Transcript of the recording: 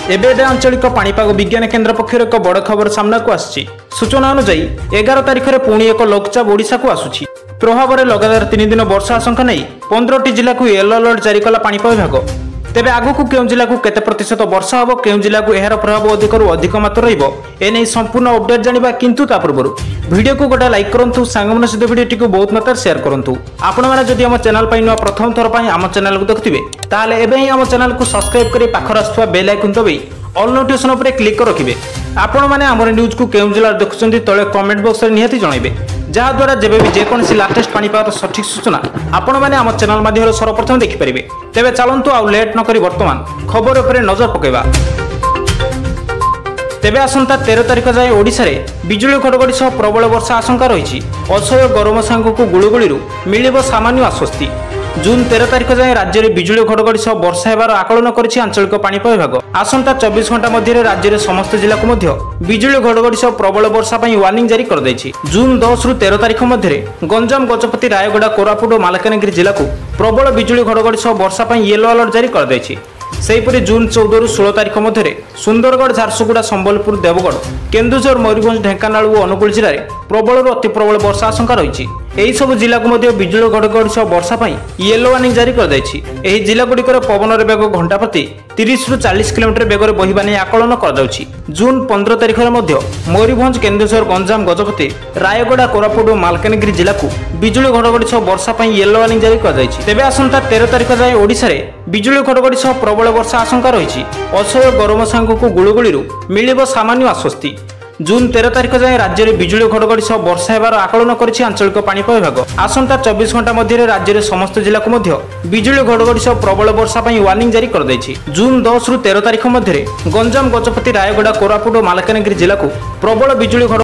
एबे आंचलिक पाणीपाग विज्ञान केन्द्र पक्षर एक बड़ खबर सामना को आसी। सूचना अनुसार 11 तारिख में पुणी एक लघुचाप ओडिशा को आसुछि। प्रभाव में लगातार 3 दिन वर्षा आशंका नहीं 15टी जिला को येलो अलर्ट जारी कला पाणीपाग विभाग। तेबे आगु केउं जिला को केते प्रतिशत वर्षा होबो, केउं जिला को एहार प्रभाव अधिकरू अधिक मात्रा रहिबो, एने संपूर्ण अपडेट जानिबा। किंतु ता पूर्व वीडियो को गोटा लाइक करंतु, सांगमन सहित वीडियो को बहुत मात्रा शेयर करंतु। आपण माने जदि हम चैनल पई नुआ प्रथम थर पई हम चैनल को देखथिबे ताले एबे ही हम चैनल को सब्सक्राइब करी पाखर आसुवा बेल आइकन दबाई ऑल नोटिफिकेशन उपरे क्लिक कर रखिबे। आपण माने हमर न्यूज को केउं जिला देखुछन्ती तळे कमेंट बॉक्स रे निहाती जणाइबे, जहा द्वारा जेबे भी जे कोनसी लेटेस्ट पाणीपाग सठिक सूचना आपण माने हम चैनल माध्यम सर्वप्रथम देखि परिबे। तेबे चलंतु आ लेट न करी वर्तमान खबर उपरे नजर पकेबा। तेबे आसंता 13 तारिख जाए ओडिशा रे बिजुली घड़घड़ी सह प्रबल वर्षा आशंका रही। असह्य गरम सांगू गुळुगुळीरू मिलिबो सामान्य आश्वस्ति। जून 13 तारिख जाए राज्य में बिजुली घड़घड़ी सह वर्षा हेबार आकलन करिछि आंचलिक पाणीपाग विभाग। आसंता 24 घंटा मध्य राज्य में समस्त जिला को मध्य बिजुली घड़घड़ी सह प्रबल वर्षा पई वार्निंग जारी कर दैछि। जून 10 रु 13 तारिख मध्य गंजाम, गजपति, रायगड़ा, कोरापुट और मालकानगिरी जिला को प्रबल बिजुली घड़घड़ी सह वर्षा पई येलो अलर्ट जारी कर दैछि। सेहीपरि जून 14 रु 16 तारिख मध्य सुंदरगढ़, झारसुगुड़ा, संबलपुर, देवगढ़, केन्दुझर, मयूरभंज, ढेंकानाल और अनुगुल जिले में प्रबल अति प्रबल वर्षा आशंका रही। यही सब जिला को मध्य बिजुली घड़घड़ी सह वर्षा पई येलो वार्निंग जारी कर दैछि। एही जिला गुड़िकर पवन बेग घंटा प्रति 30 रु 40 किलोमीटर बेगर बहिबा नै आकलन कर जाउछि। जून 15 तारिख में मध्य मयूरभंज, केन्दुझर, गंजाम, गजपति, रायगड़ा, कोरापुट और मालकानगिरी जिला को बिजुली घड़घड़ी सह वर्षा पई येलो वार्निंग जारी कर दैछि। तेबे आसंता 13 तारिख जाए ओडिशा रे बिजुली घड़घड़ी सह प्रबल वर्षा आशंका रही। असह्य गरम सांगू गुळुगुळीरू मिलिबो सामान्य आश्वस्ति। जून 13 तारिख जाए राज्य में बिजुली घड़घड़ी सह वर्षा हेबार आकलन करिछि आंचलिक पाणीपाग विभाग। आसंता 24 घंटा मध्य राज्य में समस्त जिला को मध्य बिजुली घड़घड़ी सह प्रबल वर्षा पई वार्निंग जारी कर दैछि। जून 10 रु 13 तारिख मध्य गंजाम, गजपति, रायगड़ा, कोरापुट और मालकानगिरी जिला को प्रबल बिजुली